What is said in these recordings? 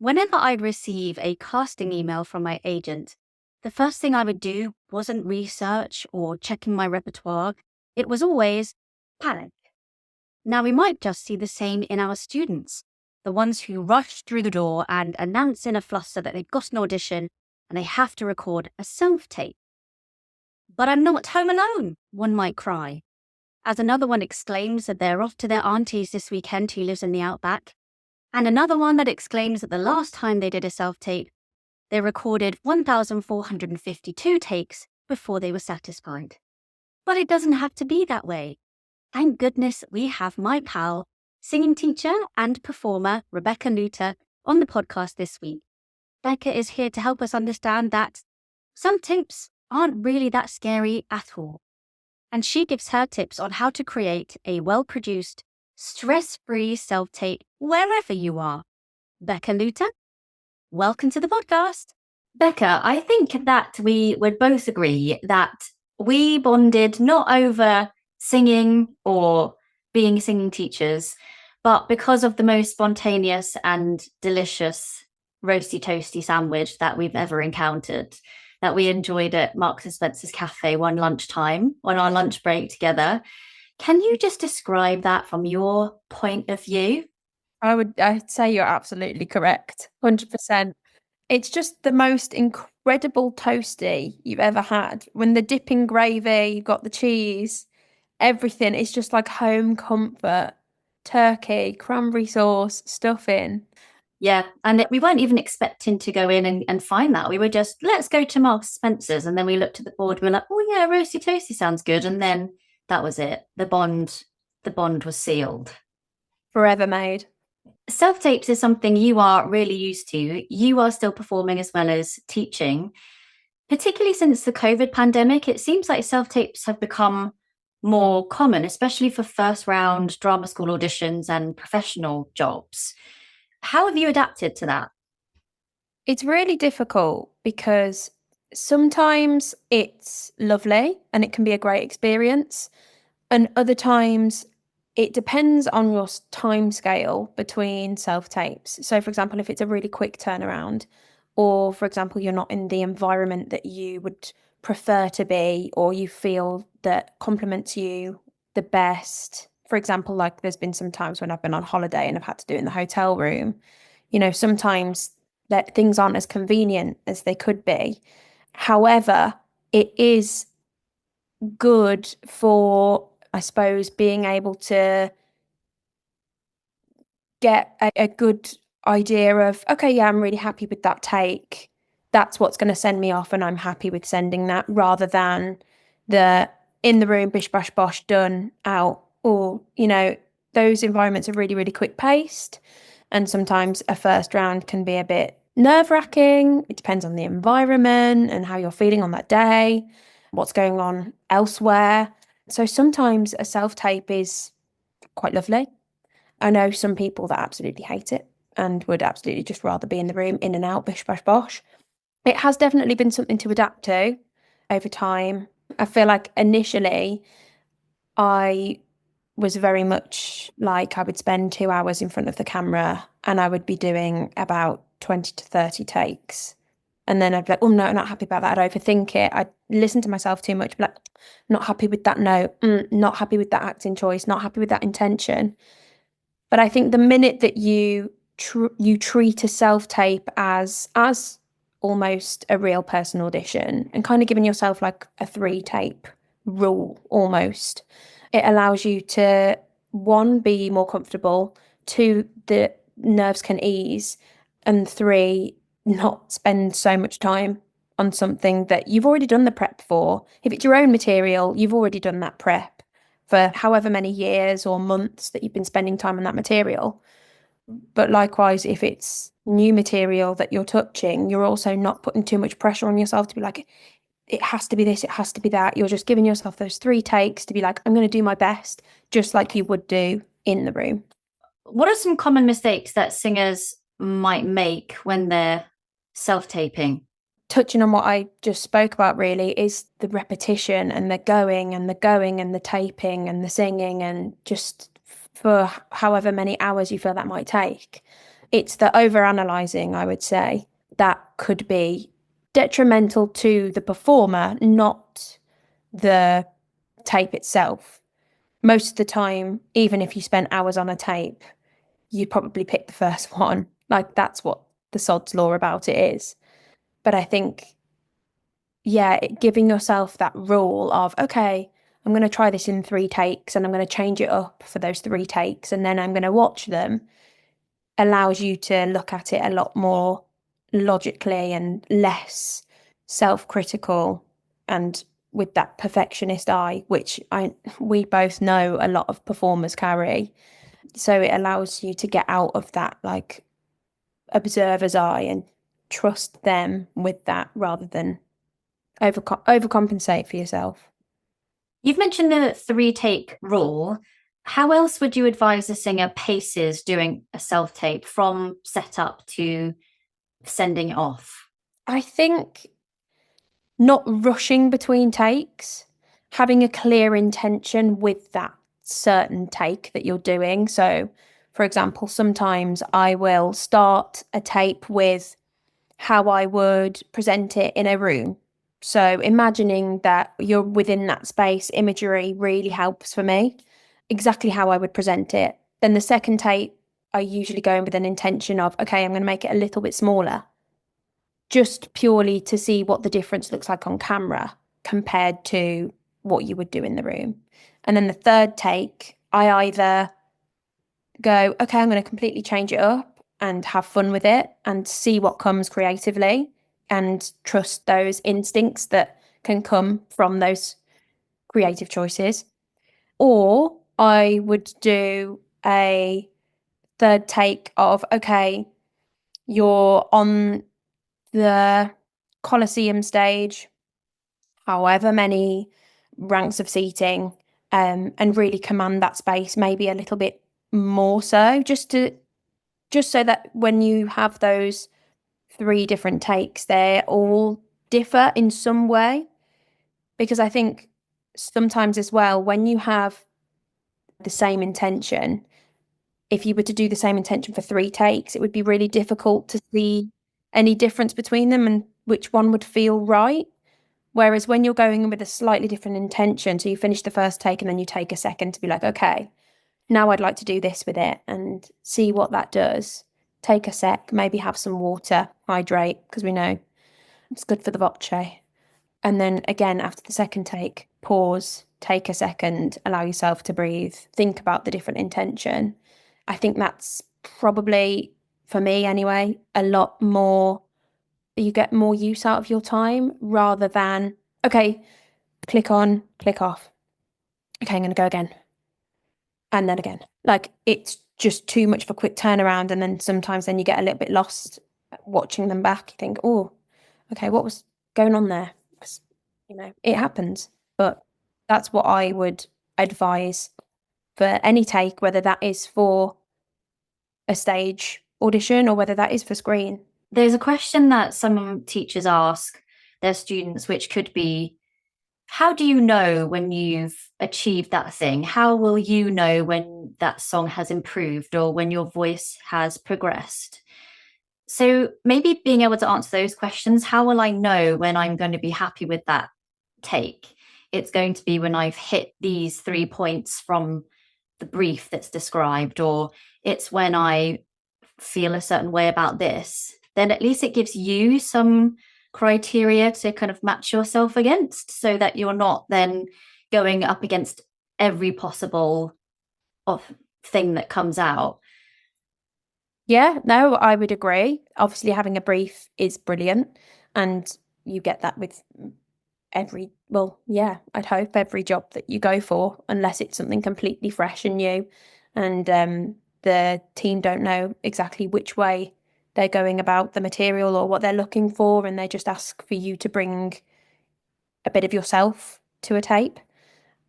Whenever I'd receive a casting email from my agent, the first thing I would do wasn't research or checking my repertoire. It was always panic. Now, we might just see the same in our students, the ones who rush through the door and announce in a fluster that they've got an audition and they have to record a self-tape. But I'm not home alone, one might cry, as another one exclaims that they're off to their auntie's this weekend who lives in the outback, and another one that exclaims that the last time they did a self-tape, they recorded 1,452 takes before they were satisfied. But it doesn't have to be that way. Thank goodness we have my pal, singing teacher and performer Becca Luter on the podcast this week. Becca is here to help us understand that some tapes aren't really that scary at all. And she gives her tips on how to create a well-produced, stress-free self-tape wherever you are. Becca Luter, welcome to the podcast. Becca, I think that we would both agree that we bonded not over singing or being singing teachers, but because of the most spontaneous and delicious roasty toasty sandwich that we've ever encountered, that we enjoyed at Marks and Spencer's Cafe one lunchtime on our lunch break together. Can you just describe that from your point of view? I'd say you're absolutely correct. 100%. It's just the most incredible toasty you've ever had. When the dipping gravy, you've got the cheese, everything. It's just like home comfort. Turkey, cranberry sauce, stuffing. Yeah, and we weren't even expecting to go in and find that. We were just, let's go to Marks and Spencer's. And then we looked at the board, we were like, oh yeah, roasty toasty sounds good. And then that was it. The bond was sealed. Forever made. Self-tapes is something you are really used to. You are still performing as well as teaching. Particularly since the COVID pandemic, it seems like self-tapes have become more common, especially for first round drama school auditions and professional jobs. How have you adapted to that? It's really difficult because sometimes it's lovely and it can be a great experience. And other times it depends on your time scale between self-tapes. So, for example, if it's a really quick turnaround, or for example, you're not in the environment that you would prefer to be, or you feel that complements you the best. For example, like there's been some times when I've been on holiday and I've had to do it in the hotel room. Sometimes that things aren't as convenient as they could be. However, it is good for, I suppose, being able to get a good idea of, okay, yeah, I'm really happy with that take. That's what's going to send me off and I'm happy with sending that, rather than the in the room, bish, bash, bosh, done, out. Or, those environments are really, really quick paced. And sometimes a first round can be a bit nerve-wracking. It depends on the environment and how you're feeling on that day, what's going on elsewhere. So sometimes a self-tape is quite lovely. I know some people that absolutely hate it and would absolutely just rather be in the room, in and out, bish, bash, bosh. It has definitely been something to adapt to over time. I feel like initially I was very much like I would spend 2 hours in front of the camera and I would be doing about 20 to 30 takes. And then I'd be like, oh, no, I'm not happy about that. I'd overthink it. I'd listen to myself too much, be like, not happy with that note, not happy with that acting choice, not happy with that intention. But I think the minute that you treat a self-tape as almost a real person audition and kind of giving yourself like a 3-tape rule almost, it allows you to, 1, be more comfortable, 2, the nerves can ease, and 3, not spend so much time on something that you've already done the prep for. If it's your own material, you've already done that prep for however many years or months that you've been spending time on that material. But likewise, if it's new material that you're touching, you're also not putting too much pressure on yourself to be like, it has to be this, it has to be that. You're just giving yourself those 3 takes to be like, I'm going to do my best, just like you would do in the room. What are some common mistakes that singers might make when they're self-taping? Touching on what I just spoke about really is the repetition and the going and the taping and the singing, and just for however many hours you feel that might take. It's the overanalyzing, I would say, that could be detrimental to the performer, not the tape itself. Most of the time, even if you spent hours on a tape, you'd probably pick the first one. Like, that's what the sod's law about it is. But I think, yeah, giving yourself that rule of, okay, I'm going to try this in 3 takes and I'm going to change it up for those 3 takes and then I'm going to watch them, allows you to look at it a lot more logically and less self-critical and with that perfectionist eye, which we both know a lot of performers carry. So it allows you to get out of that like observer's eye and trust them with that rather than overcompensate for yourself. You've mentioned the 3 take rule. How else would you advise a singer paces doing a self tape from setup to sending it off? I think not rushing between takes, having a clear intention with that certain take that you're doing. So, for example, sometimes I will start a tape with how I would present it in a room. So, imagining that you're within that space, imagery really helps for me. Exactly how I would present it. Then the second tape, I usually go in with an intention of, okay, I'm going to make it a little bit smaller, just purely to see what the difference looks like on camera compared to what you would do in the room. And then the third take, I either go, okay, I'm going to completely change it up and have fun with it and see what comes creatively and trust those instincts that can come from those creative choices. Or I would do a third take of, okay, you're on the Colosseum stage, however many ranks of seating, and really command that space maybe a little bit more so, just so that when you have those 3 different takes, they all differ in some way. Because I think sometimes as well, when you have the same intention, if you were to do the same intention for 3 takes, it would be really difficult to see any difference between them and which one would feel right. Whereas when you're going in with a slightly different intention, so you finish the first take and then you take a second to be like, okay, now I'd like to do this with it and see what that does. Take a sec, maybe have some water, hydrate, because we know it's good for the voce. And then again, after the second take, pause, take a second, allow yourself to breathe, think about the different intention. I think that's probably, for me anyway, a lot more, you get more use out of your time rather than, okay, click on, click off. Okay, I'm going to go again. And then again. Like, it's just too much of a quick turnaround. And then sometimes then you get a little bit lost watching them back. You think, oh, okay, what was going on there? It happens. But that's what I would advise for any take, whether that is for a stage audition or whether that is for screen. There's a question that some teachers ask their students, which could be, how do you know when you've achieved that thing? How will you know when that song has improved or when your voice has progressed? So maybe being able to answer those questions, how will I know when I'm going to be happy with that take? It's going to be when I've hit these 3 points from the brief that's described, or it's when I feel a certain way about this. Then at least it gives you some criteria to kind of match yourself against so that you're not then going up against every possible of thing that comes out. Yeah, no, I would agree. Obviously, having a brief is brilliant, and you get that with I'd hope every job that you go for, unless it's something completely fresh and new, and the team don't know exactly which way they're going about the material or what they're looking for, and they just ask for you to bring a bit of yourself to a tape.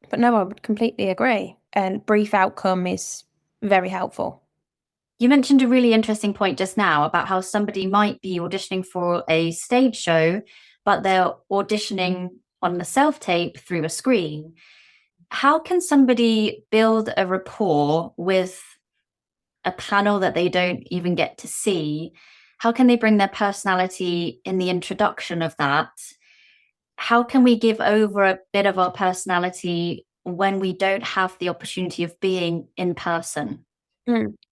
But no, I would completely agree. And brief outcome is very helpful. You mentioned a really interesting point just now about how somebody might be auditioning for a stage show, but they're auditioning on the self tape through a screen. How can somebody build a rapport with a panel that they don't even get to see, how can they bring their personality in the introduction of that? How can we give over a bit of our personality when we don't have the opportunity of being in person?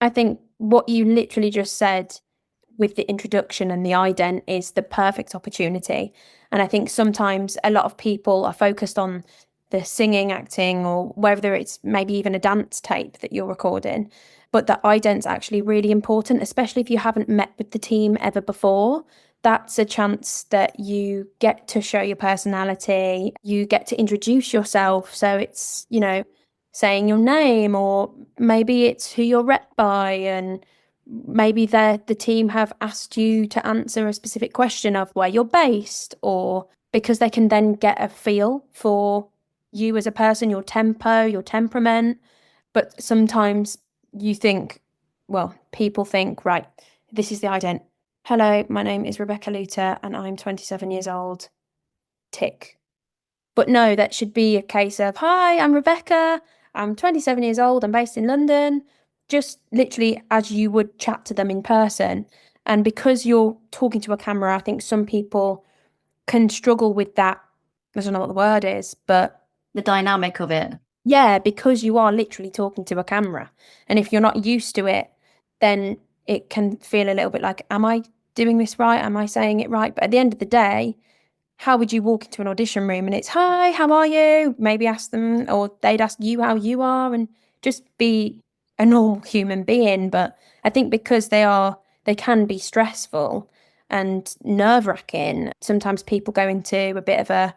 I think what you literally just said with the introduction and the ident is the perfect opportunity. And I think sometimes a lot of people are focused on the singing, acting, or whether it's maybe even a dance tape that you're recording. But the ident's actually really important, especially if you haven't met with the team ever before. That's a chance that you get to show your personality, you get to introduce yourself. So it's, saying your name, or maybe it's who you're rep by, and maybe the team have asked you to answer a specific question of where you're based, or because they can then get a feel for you as a person, your tempo, your temperament. But sometimes people think, right, this is the ident. Hello, my name is Rebecca Luter and I'm 27 years old. Tick. But no, that should be a case of, hi, I'm Rebecca. I'm 27 years old. I'm based in London. Just literally as you would chat to them in person. And because you're talking to a camera, I think some people can struggle with that. I don't know what the word is, but the dynamic of it. Yeah, because you are literally talking to a camera. And if you're not used to it, then it can feel a little bit like, am I doing this right? Am I saying it right? But at the end of the day, how would you walk into an audition room and it's, hi, how are you? Maybe ask them, or they'd ask you how you are, and just be a normal human being. But I think because they can be stressful and nerve-wracking, sometimes people go into a bit of a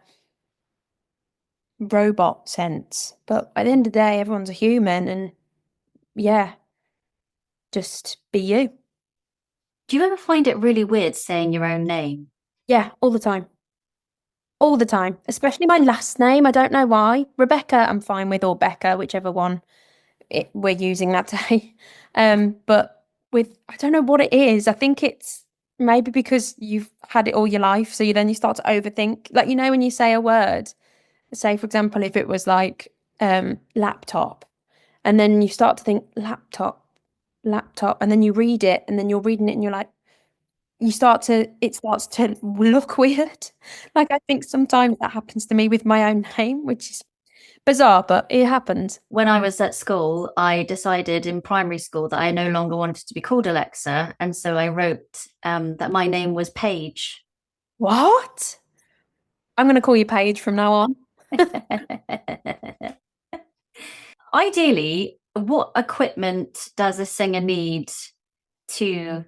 robot sense. But at the end of the day, everyone's a human, and yeah, just be you. Do you ever find it really weird saying your own name? Yeah, all the time. All the time, especially my last name. I don't know why. Rebecca, I'm fine with, or Becca, whichever one we're using that day. But I don't know what it is. I think it's maybe because you've had it all your life, so you start to overthink. Like, when you say a word, say for example, if it was like laptop, and then you start to think laptop, laptop, and then you read it, and then you're reading it, and you're like, it starts to look weird. Like, I think sometimes that happens to me with my own name, which is bizarre, but it happens. When I was at school, I decided in primary school that I no longer wanted to be called Alexa. And so I wrote that my name was Paige. What? I'm going to call you Paige from now on. Ideally, what equipment does a singer need to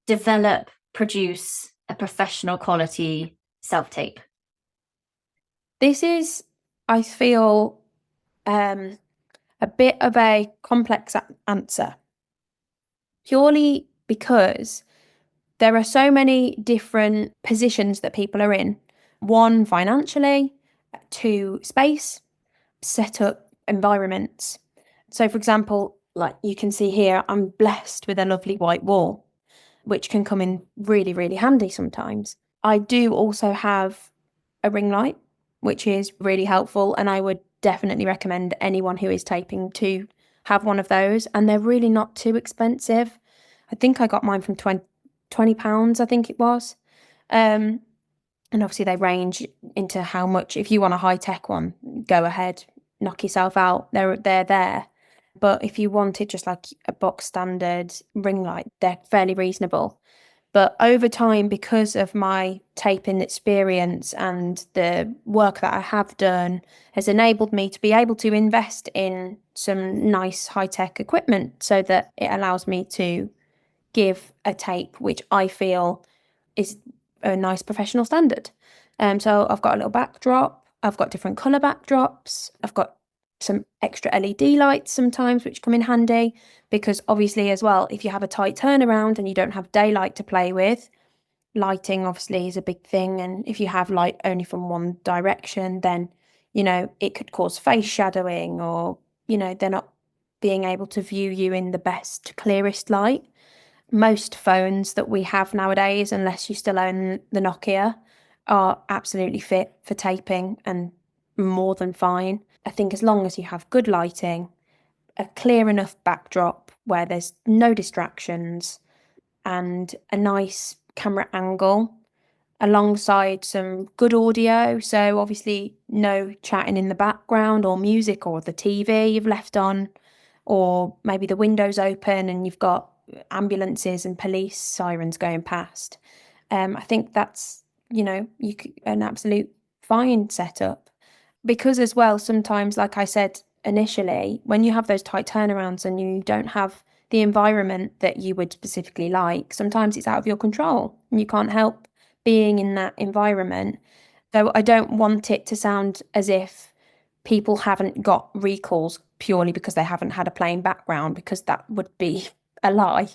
develop, produce a professional quality self-tape? This is, I feel, a bit of a complex answer, purely because there are so many different positions that people are in. One, financially, two, space, setup, environments. So, for example, like you can see here, I'm blessed with a lovely white wall, which can come in really, really handy sometimes. I do also have a ring light, which is really helpful, and I would definitely recommend anyone who is taping to have one of those. And they're really not too expensive. I think I got mine from £20, I think it was. And obviously they range into how much. If you want a high-tech one, go ahead, knock yourself out. They're there. But if you wanted just like a box standard ring light, they're fairly reasonable. But over time, because of my taping experience and the work that I have done, has enabled me to be able to invest in some nice high-tech equipment so that it allows me to give a tape which I feel is a nice professional standard. So I've got a little backdrop, I've got different colour backdrops, I've got some extra LED lights sometimes which come in handy, because obviously as well, if you have a tight turnaround and you don't have daylight to play with, lighting obviously is a big thing. And if you have light only from one direction, then it could cause face shadowing, or they're not being able to view you in the best, clearest light. Most phones that we have nowadays, unless you still own the Nokia, are absolutely fit for taping and more than fine. I think as long as you have good lighting, a clear enough backdrop where there's no distractions and a nice camera angle alongside some good audio. So obviously no chatting in the background or music or the TV you've left on, or maybe the window's open and you've got ambulances and police sirens going past. I think that's, an absolute fine setup. Because as well, sometimes, like I said initially, when you have those tight turnarounds and you don't have the environment that you would specifically like, sometimes it's out of your control and you can't help being in that environment. So I don't want it to sound as if people haven't got recalls purely because they haven't had a playing background, because that would be a lie.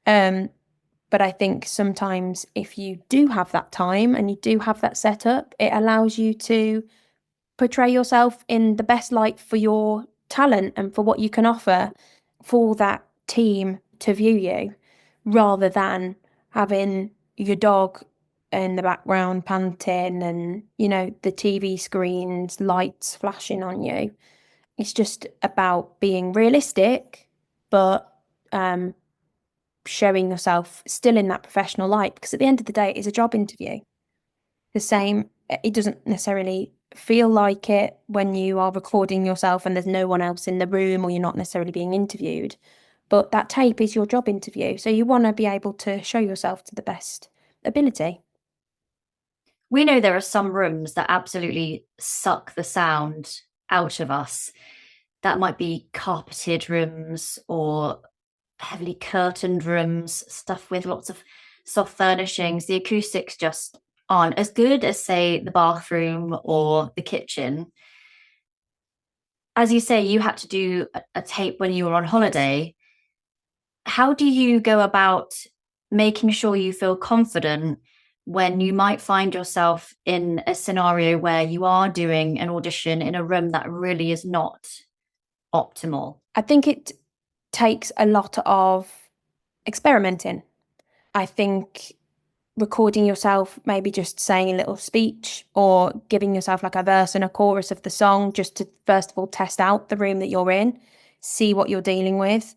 But I think sometimes if you do have that time and you do have that setup, it allows you to portray yourself in the best light for your talent and for what you can offer for that team to view you, rather than having your dog in the background panting and, the TV screens, lights flashing on you. It's just about being realistic, but showing yourself still in that professional light, because at the end of the day, it's a job interview. The same, it doesn't necessarily feel like it when you are recording yourself and there's no one else in the room or you're not necessarily being interviewed. But that tape is your job interview. So you want to be able to show yourself to the best ability. We know there are some rooms that absolutely suck the sound out of us. That might be carpeted rooms or heavily curtained rooms, stuff with lots of soft furnishings. The acoustics just aren't as good as, say, the bathroom or the kitchen. As you say, you had to do a tape when you were on holiday. How do you go about making sure you feel confident when you might find yourself in a scenario where you are doing an audition in a room that really is not optimal? I think it takes a lot of experimenting. I think recording yourself, maybe just saying a little speech or giving yourself like a verse and a chorus of the song, just to first of all test out the room that you're in, see what you're dealing with.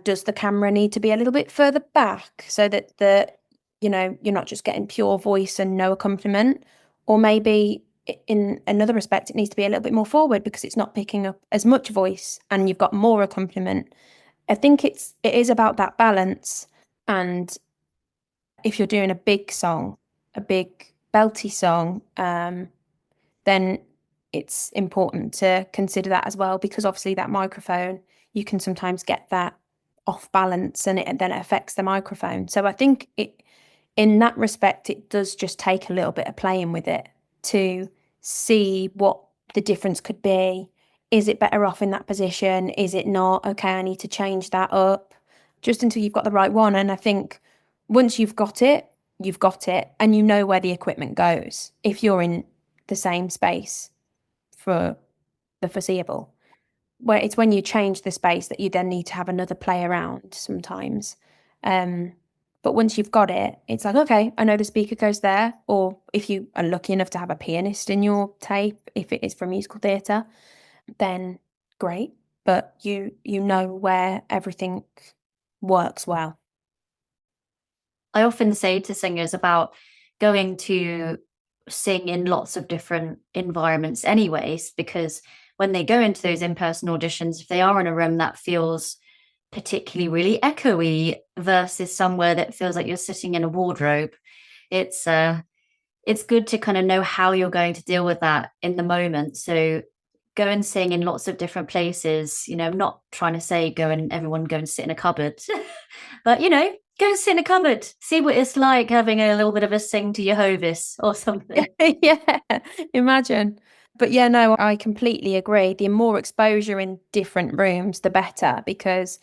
Does the camera need to be a little bit further back so that you're not just getting pure voice and no accompaniment? Or maybe in another respect, it needs to be a little bit more forward because it's not picking up as much voice and you've got more accompaniment. I think it is about that balance. And if you're doing a big song, a big belty song, then it's important to consider that as well, because obviously that microphone, you can sometimes get that off balance and then it affects the microphone. So I think in that respect, it does just take a little bit of playing with it to see what the difference could be. Is it better off in that position? Is it not? Okay, I need to change that up, just until you've got the right one. And I think once you've got it, and you know where the equipment goes if you're in the same space for the foreseeable. Where it's when you change the space that you then need to have another play around sometimes. But once you've got it, it's like, okay, I know the speaker goes there. Or if you are lucky enough to have a pianist in your tape, if it is for musical theatre, then great. But you know where everything works well. I often say to singers about going to sing in lots of different environments anyways, because when they go into those in-person auditions, if they are in a room that feels particularly really echoey versus somewhere that feels like you're sitting in a wardrobe, it's good to kind of know how you're going to deal with that in the moment. So go and sing in lots of different places. I'm not trying to say everyone go and sit in a cupboard, but go and sit in a cupboard, see what it's like having a little bit of a sing to Jehovah's or something. Yeah, imagine. But yeah, no, I completely agree. The more exposure in different rooms, the better, because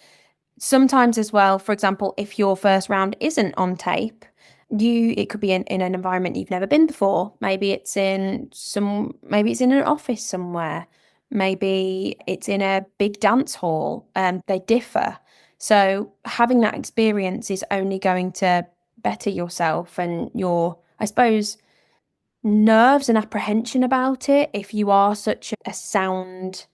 sometimes as well, for example, if your first round isn't on tape, it could be in an environment you've never been before. Maybe it's in an office somewhere. Maybe it's in a big dance hall. They differ. So having that experience is only going to better yourself and your, I suppose, nerves and apprehension about it if you are such a sound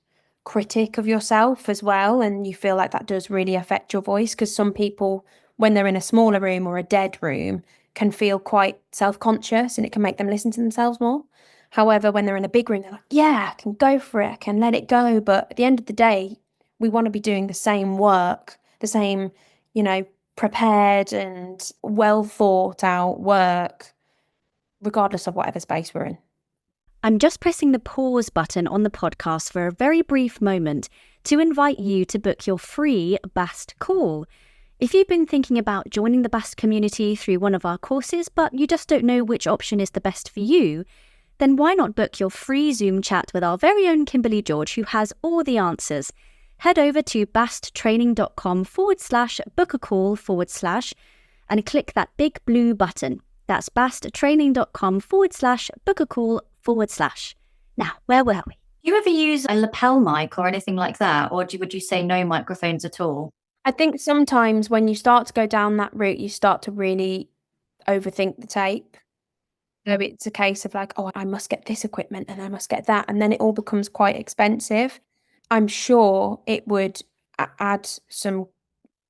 critic of yourself as well, and you feel like that does really affect your voice, because some people, when they're in a smaller room or a dead room, can feel quite self-conscious and it can make them listen to themselves more. However, when they're in a big room, they're like, yeah, I can go for it, I can let it go. But at the end of the day, we want to be doing the same work, the same, prepared and well thought out work, regardless of whatever space we're in. I'm just pressing the pause button on the podcast for a very brief moment to invite you to book your free BAST call. If you've been thinking about joining the BAST community through one of our courses, but you just don't know which option is the best for you, then why not book your free Zoom chat with our very own Kimberly George, who has all the answers. Head over to basttraining.com/book-a-call/ and click that big blue button. That's basttraining.com/book-a-call/. Now, where were we? Do you ever use a lapel mic or anything like that? Or would you say no microphones at all? I think sometimes when you start to go down that route, you start to really overthink the tape. So it's a case of like, oh, I must get this equipment and I must get that. And then it all becomes quite expensive. I'm sure it would add some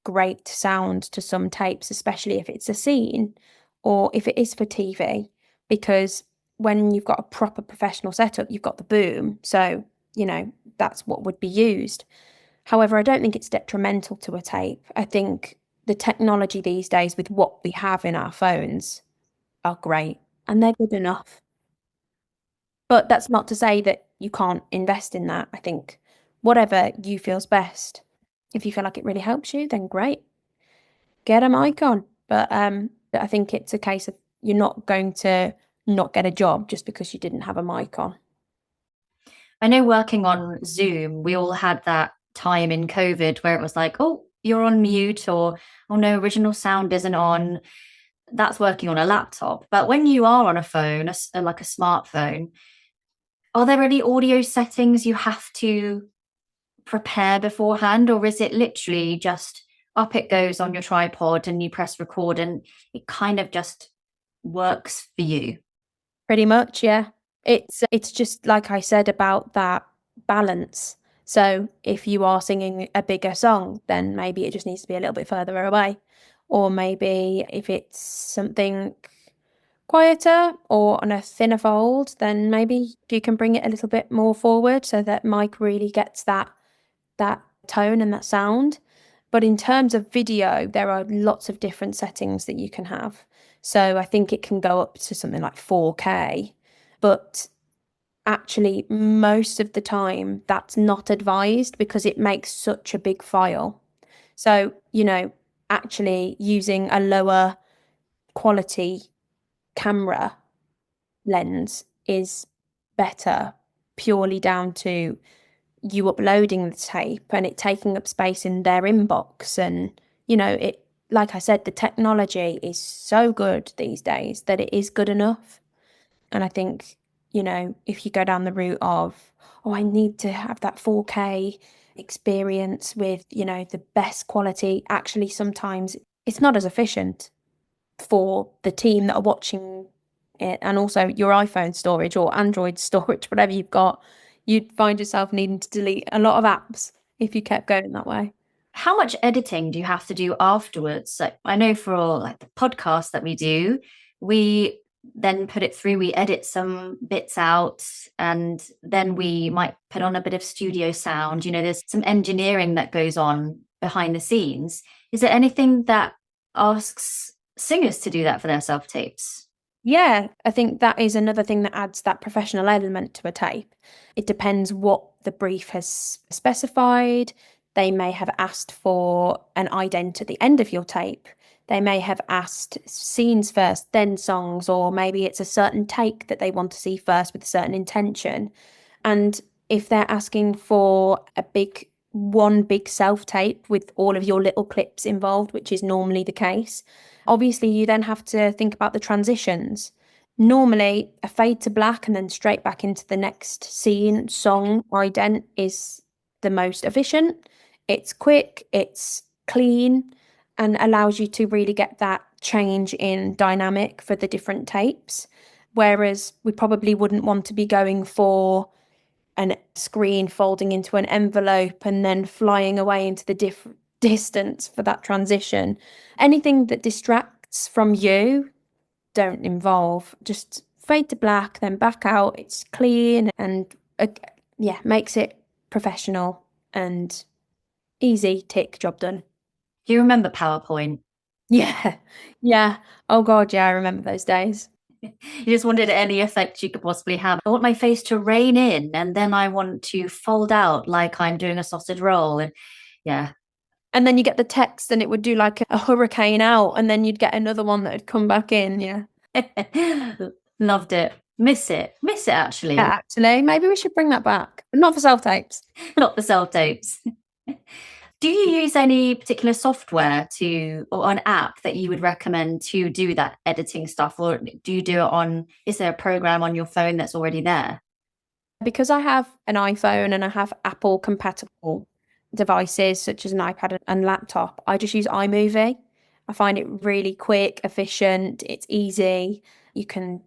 great sound to some tapes, especially if it's a scene or if it is for TV, because when you've got a proper professional setup, you've got the boom. So, that's what would be used. However, I don't think it's detrimental to a tape. I think the technology these days with what we have in our phones are great and they're good enough. But that's not to say that you can't invest in that. I think whatever you feel's best. If you feel like it really helps you, then great. Get a mic on. But I think it's a case of you're not going to not get a job just because you didn't have a mic on. I know working on Zoom, we all had that time in COVID where it was like, oh, you're on mute, or oh no, original sound isn't on. That's working on a laptop. But when you are on a phone, like a smartphone, are there any audio settings you have to prepare beforehand, or is it literally just up it goes on your tripod and you press record and it kind of just works for you? Pretty much, yeah. It's just like I said about that balance. So if you are singing a bigger song, then maybe it just needs to be a little bit further away. Or maybe if it's something quieter or on a thinner fold, then maybe you can bring it a little bit more forward so that mic really gets that tone and that sound. But in terms of video, there are lots of different settings that you can have. So I think it can go up to something like 4K, but actually most of the time that's not advised because it makes such a big file. So, actually using a lower quality camera lens is better purely down to you uploading the tape and it taking up space in their inbox. And, it, like I said, the technology is so good these days that it is good enough. And I think, if you go down the route of, oh, I need to have that 4K experience with, the best quality, actually, sometimes it's not as efficient for the team that are watching it, and also your iPhone storage or Android storage, whatever you've got, you'd find yourself needing to delete a lot of apps if you kept going that way. How much editing do you have to do afterwards? So I know for like the podcast that we do, we then put it through, we edit some bits out, and then we might put on a bit of studio sound. There's some engineering that goes on behind the scenes. Is there anything that asks singers to do that for their self tapes? Yeah, I think that is another thing that adds that professional element to a tape. It depends what the brief has specified. They may have asked for an ident at the end of your tape. They may have asked scenes first, then songs, or maybe it's a certain take that they want to see first with a certain intention. And if they're asking for one big self tape with all of your little clips involved, which is normally the case, obviously you then have to think about the transitions. Normally, a fade to black and then straight back into the next scene, song, ident is the most efficient. It's quick, it's clean, and allows you to really get that change in dynamic for the different tapes. Whereas we probably wouldn't want to be going for an screen folding into an envelope and then flying away into the distance for that transition. Anything that distracts from you, don't involve. Just fade to black, then back out. It's clean and yeah, makes it professional and easy. Tick, job done. Do you remember PowerPoint? Yeah, yeah. Oh God, yeah, I remember those days. You just wanted any effect you could possibly have. I want my face to rain in, and then I want to fold out like I'm doing a sausage roll. And yeah. And then you get the text and it would do like a hurricane out, and then you'd get another one that would come back in. Yeah. Loved it. Miss it. Miss it, actually. Yeah, actually, maybe we should bring that back, but not for self-tapes. Not the self-tapes. Do you use any particular software or an app that you would recommend to do that editing stuff? Or do you do it is there a program on your phone that's already there? Because I have an iPhone and I have Apple compatible devices such as an iPad and laptop, I just use iMovie. I find it really quick, efficient, it's easy. You can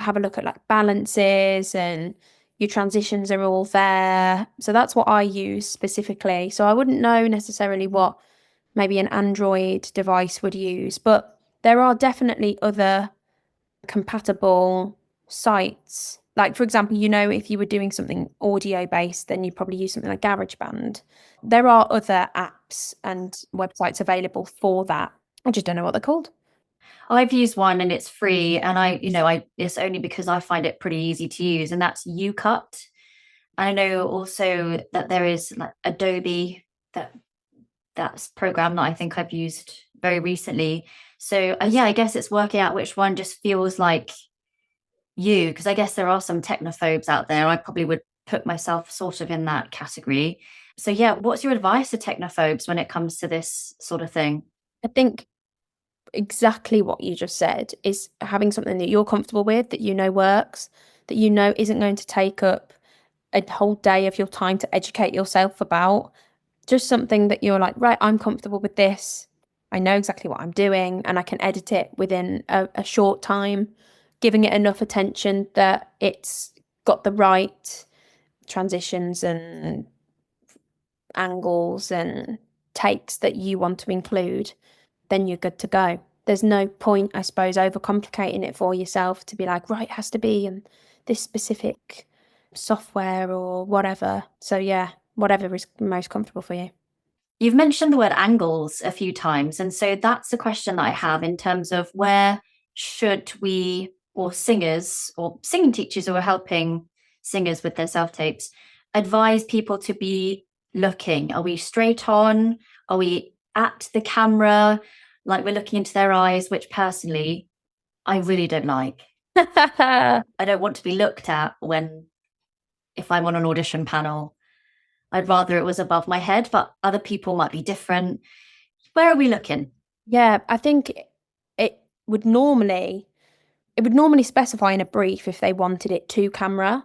have a look at like balances and your transitions are all there. So that's what I use specifically. So I wouldn't know necessarily what maybe an Android device would use, but there are definitely other compatible sites. Like, for example, if you were doing something audio based, then you'd probably use something like GarageBand. There are other apps and websites available for that. I just don't know what they're called. I've used one and it's free, and it's only because I find it pretty easy to use, and that's UCut. I know also that there is like Adobe, that's program that I think I've used very recently. So yeah, I guess it's working out which one just feels like you, because I guess there are some technophobes out there. I probably would put myself sort of in that category. So yeah, what's your advice to technophobes when it comes to this sort of thing? I think exactly what you just said is having something that you're comfortable with, that works, that isn't going to take up a whole day of your time to educate yourself about. Just something that you're like, right, I'm comfortable with this. I know exactly what I'm doing and I can edit it within a short time, giving it enough attention that it's got the right transitions and angles and takes that you want to include, then you're good to go. There's no point, I suppose, overcomplicating it for yourself to be like, right, it has to be in this specific software or whatever. So yeah, whatever is most comfortable for you. You've mentioned the word angles a few times, and so that's a question that I have in terms of where should we, or singers or singing teachers who are helping singers with their self-tapes, advise people to be looking? Are we straight on? Are we at the camera? Like we're looking into their eyes, which personally I really don't like. I don't want to be looked at if I'm on an audition panel. I'd rather it was above my head, but other people might be different. Where are we looking? Yeah, I think it would normally specify in a brief if they wanted it to camera.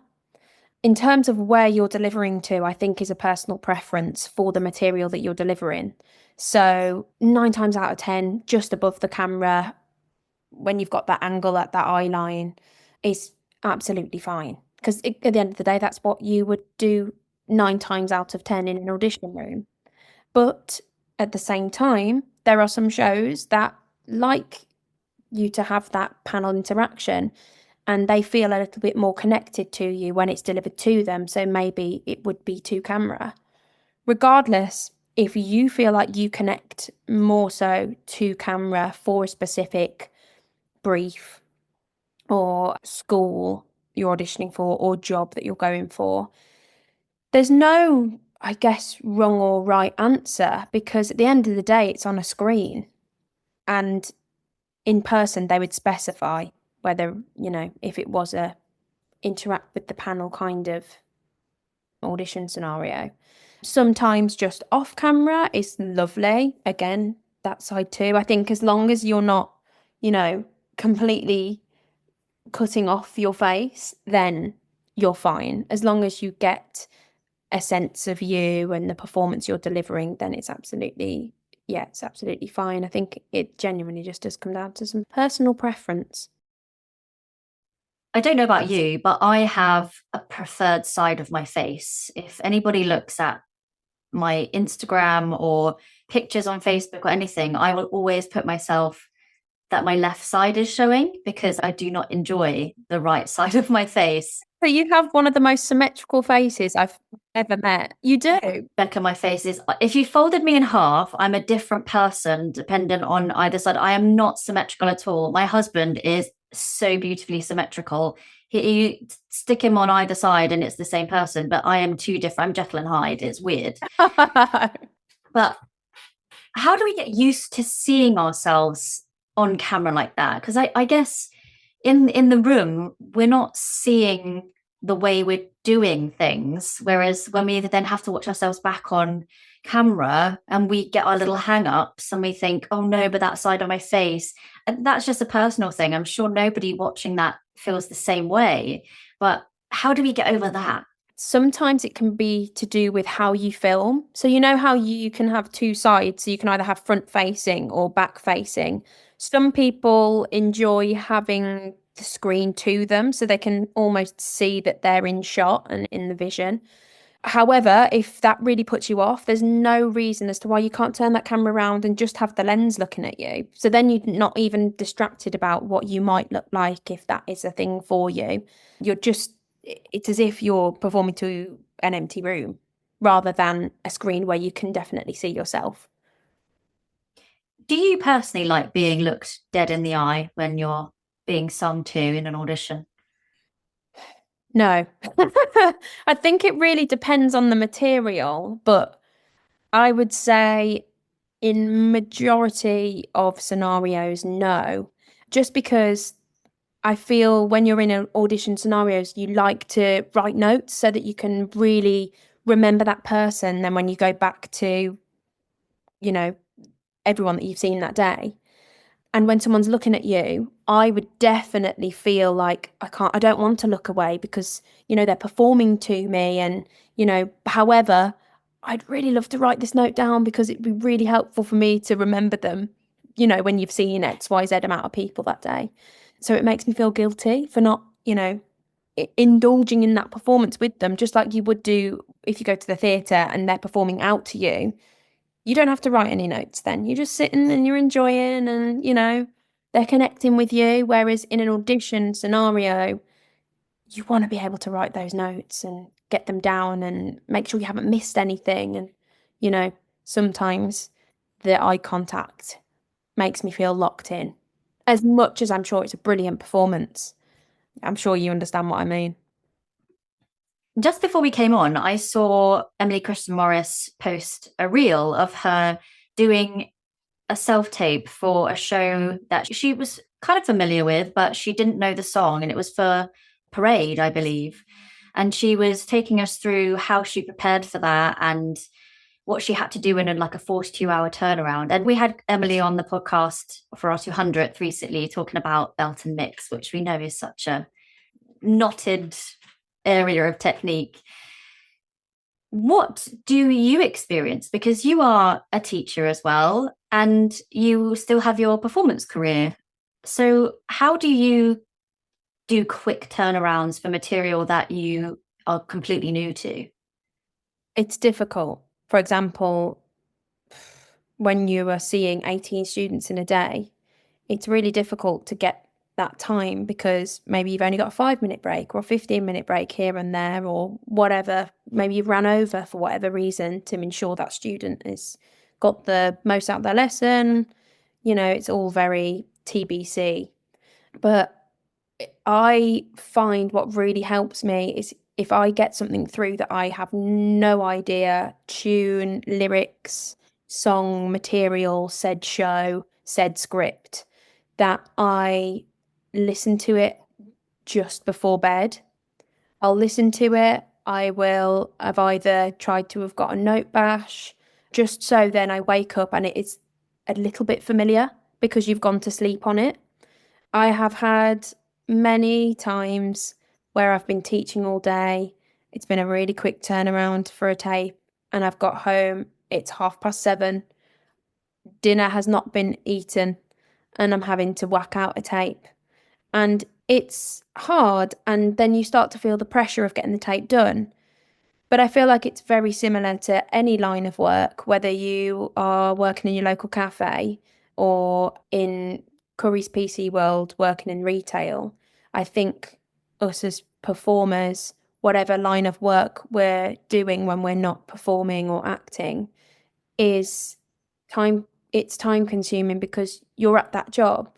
In terms of where you're delivering to, I think is a personal preference for the material that you're delivering. So 9 times out of 10, just above the camera, when you've got that angle at that eye line, is absolutely fine. Because at the end of the day, that's what you would do 9 times out of 10 in an audition room. But at the same time, there are some shows that like you to have that panel interaction and they feel a little bit more connected to you when it's delivered to them. So maybe it would be to camera. Regardless, if you feel like you connect more so to camera for a specific brief or school you're auditioning for or job that you're going for, there's no, I guess, wrong or right answer, because at the end of the day, it's on a screen. And in person, they would specify whether, if it was a interact with the panel kind of audition scenario. Sometimes just off camera is lovely. Again, that side too. I think as long as you're not, completely cutting off your face, then you're fine. As long as you get a sense of you and the performance you're delivering, then it's absolutely fine. I think it genuinely just does come down to some personal preference. I don't know about you, but I have a preferred side of my face. If anybody looks at my Instagram or pictures on Facebook or anything, I will always put myself that my left side is showing because I do not enjoy the right side of my face. So you have one of the most symmetrical faces I've ever met. You do. Becca, my face is, if you folded me in half, I'm a different person dependent on either side. I am not symmetrical at all. My husband is so beautifully symmetrical. You stick him on either side and it's the same person, but I am too different. I'm Jekyll and Hyde. It's weird. But how do we get used to seeing ourselves on camera like that? Because I guess in the room, we're not seeing the way we're doing things. Whereas when we then have to watch ourselves back on camera and we get our little hang-ups and we think, oh no, but that side of my face. And that's just a personal thing. I'm sure nobody watching that feels the same way. But how do we get over that? Sometimes it can be to do with how you film. So you know how you can have two sides, so you can either have front facing or back facing. Some people enjoy having the screen to them so they can almost see that they're in shot and in the vision. However, if that really puts you off, there's no reason as to why you can't turn that camera around and just have the lens looking at you. So then you're not even distracted about what you might look like if that is a thing for you. You're just, it's as if you're performing to an empty room rather than a screen where you can definitely see yourself. Do you personally like being looked dead in the eye when you're being sung to in an audition? No. I think it really depends on the material, but I would say in majority of scenarios, no. Just because I feel when you're in an audition scenarios, you like to write notes so that you can really remember that person. Then when you go back to, you know, everyone that you've seen that day, and when someone's looking at you, I would definitely feel like I don't want to look away because, they're performing to me. And, however, I'd really love to write this note down because it'd be really helpful for me to remember them, when you've seen XYZ amount of people that day. So it makes me feel guilty for not, indulging in that performance with them, just like you would do if you go to the theatre and they're performing out to you. You don't have to write any notes then. You're just sitting and you're enjoying and, they're connecting with you. Whereas in an audition scenario, you want to be able to write those notes and get them down and make sure you haven't missed anything. And, sometimes the eye contact makes me feel locked in. As much as I'm sure it's a brilliant performance, I'm sure you understand what I mean. Just before we came on, I saw Emily Christian Morris post a reel of her doing a self-tape for a show that she was kind of familiar with, but she didn't know the song, and it was for Parade, I believe. And she was taking us through how she prepared for that and what she had to do in like a 42-hour turnaround. And we had Emily on the podcast for our 200th recently talking about belt and mix, which we know is such a knotted area of technique. What do you experience? Because you are a teacher as well, and you still have your performance career. So, how do you do quick turnarounds for material that you are completely new to? It's difficult. For example, when you are seeing 18 students in a day, it's really difficult to get that time because maybe you've only got a 5-minute break or a 15-minute break here and there or whatever. Maybe you've ran over for whatever reason to ensure that student has got the most out of their lesson. It's all very TBC. But I find what really helps me is if I get something through that I have no idea, tune, lyrics, song, material, said show, said script, that I listen to it just before bed. I'll listen to it. I've either tried to have got a note bash, just so then I wake up and it is a little bit familiar because you've gone to sleep on it. I have had many times where I've been teaching all day. It's been a really quick turnaround for a tape, and I've got home. It's 7:30. Dinner has not been eaten, and I'm having to whack out a tape. And it's hard, and then you start to feel the pressure of getting the tape done. But I feel like it's very similar to any line of work, whether you are working in your local cafe or in Curry's PC world working in retail. I think us as performers, whatever line of work we're doing when we're not performing or acting, is time it's time consuming because you're at that job.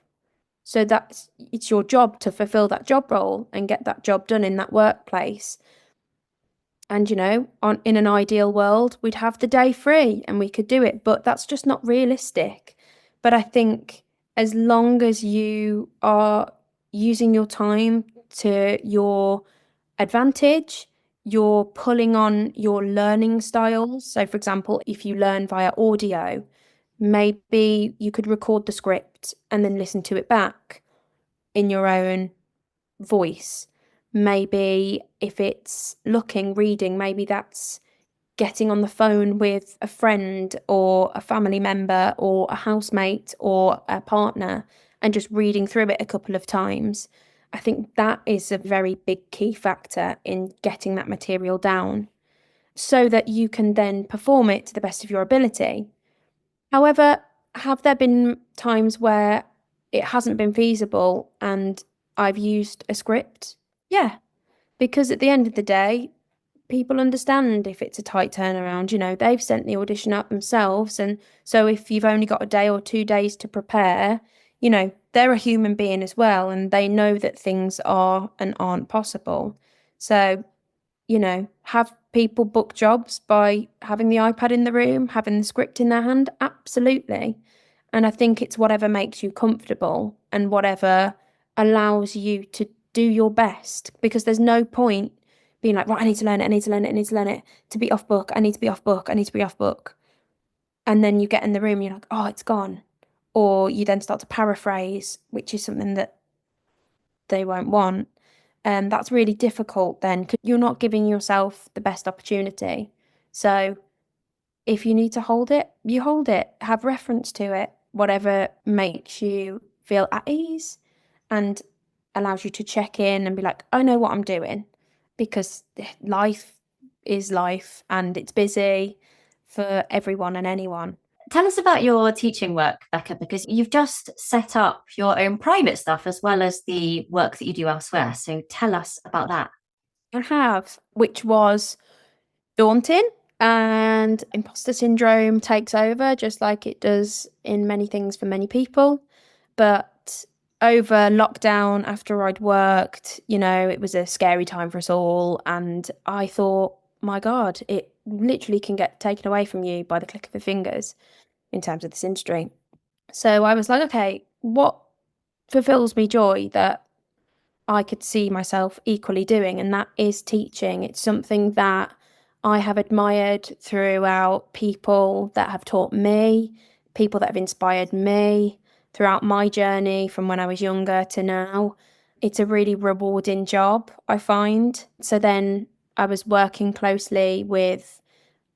So it's your job to fulfill that job role and get that job done in that workplace. And in an ideal world, we'd have the day free and we could do it, but that's just not realistic. But I think as long as you are using your time to your advantage, you're pulling on your learning styles. So, for example, if you learn via audio, maybe you could record the script and then listen to it back in your own voice. Maybe if it's reading, maybe that's getting on the phone with a friend or a family member or a housemate or a partner and just reading through it a couple of times. I think that is a very big key factor in getting that material down so that you can then perform it to the best of your ability. However, have there been times where it hasn't been feasible and I've used a script? Yeah, because at the end of the day, people understand if it's a tight turnaround. They've sent the audition out themselves. And so if you've only got a day or 2 days to prepare, they're a human being as well. And they know that things are and aren't possible. So, have people book jobs by having the iPad in the room, having the script in their hand? Absolutely. And I think it's whatever makes you comfortable and whatever allows you to do your best, because there's no point being like, right, I need to learn it, I need to learn it, I need to learn it to be off book, I need to be off book, I need to be off book. And then you get in the room, you're like, oh, it's gone. Or you then start to paraphrase, which is something that they won't want. And that's really difficult then because you're not giving yourself the best opportunity. So if you need to hold it, you hold it, have reference to it, whatever makes you feel at ease and allows you to check in and be like, I know what I'm doing, because life is life and it's busy for everyone and anyone. Tell us about your teaching work, Becca, because you've just set up your own private stuff as well as the work that you do elsewhere. So tell us about that. I have, which was daunting, and imposter syndrome takes over just like it does in many things for many people. But over lockdown, after I'd worked, it was a scary time for us all. And I thought, my God, it literally can get taken away from you by the click of the fingers in terms of this industry. So I was like, okay, what fulfills me joy that I could see myself equally doing? And that is teaching. It's something that I have admired throughout people that have taught me, people that have inspired me throughout my journey from when I was younger to now. It's a really rewarding job, I find. So then I was working closely with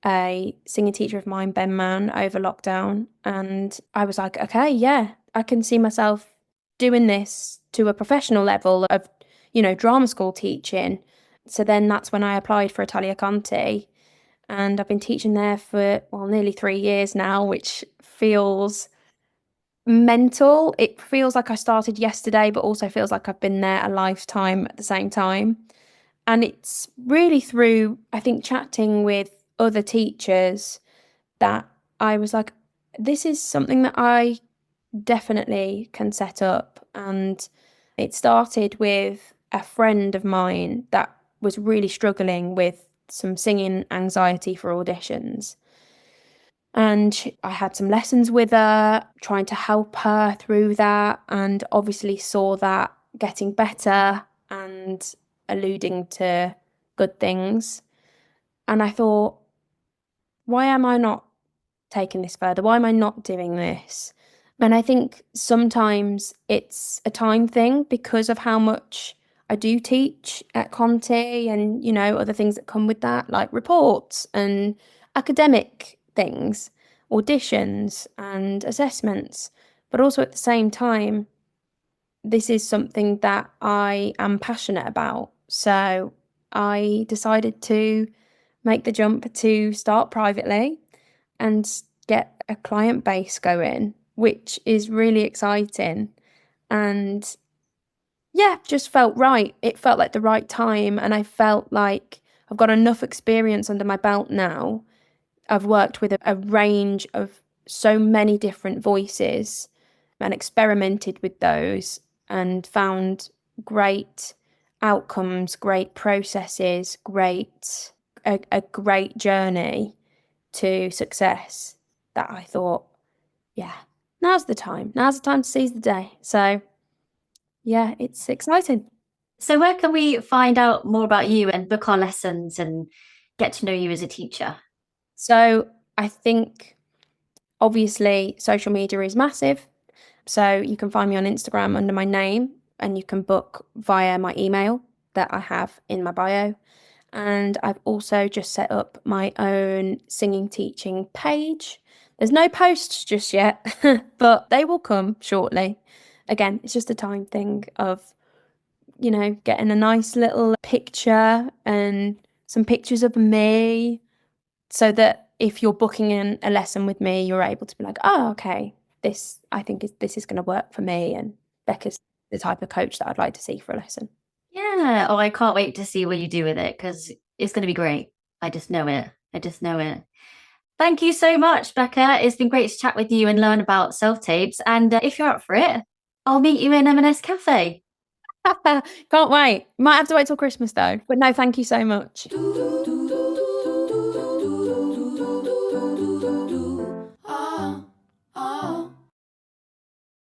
a singing teacher of mine, Ben Mann, over lockdown. And I was like, okay, yeah, I can see myself doing this to a professional level of, drama school teaching. So then that's when I applied for Italia Conti. And I've been teaching there for, nearly 3 years now, which feels mental. It feels like I started yesterday, but also feels like I've been there a lifetime at the same time. And it's really through, I think, chatting with other teachers that I was like, this is something that I definitely can set up. And it started with a friend of mine that was really struggling with some singing anxiety for auditions. And I had some lessons with her, trying to help her through that, and obviously saw that getting better and alluding to good things. And I thought, why am I not taking this further? Why am I not doing this? And I think sometimes it's a time thing because of how much I do teach at Conti and, other things that come with that, like reports and academic things, auditions and assessments. But also at the same time, this is something that I am passionate about. So I decided to make the jump to start privately and get a client base going, which is really exciting. And yeah, just felt right. It felt like the right time. And I felt like I've got enough experience under my belt now. I've worked with a range of so many different voices and experimented with those and found great outcomes, great processes, a great journey to success that I thought, yeah, now's the time. Now's the time to seize the day. So yeah, it's exciting. So where can we find out more about you and book our lessons and get to know you as a teacher? So I think obviously social media is massive. So you can find me on Instagram under my name and you can book via my email that I have in my bio. And I've also just set up my own singing teaching page. There's no posts just yet, but they will come shortly. Again, it's just a time thing of, getting a nice little picture and some pictures of me so that if you're booking in a lesson with me, you're able to be like, oh, okay, this is going to work for me. And Becca's the type of coach that I'd like to see for a lesson. Yeah. Oh, I can't wait to see what you do with it because it's going to be great. I just know it. I just know it. Thank you so much, Becca. It's been great to chat with you and learn about self-tapes. And if you're up for it, I'll meet you in M&S Cafe. Can't wait. Might have to wait till Christmas though. But no, thank you so much.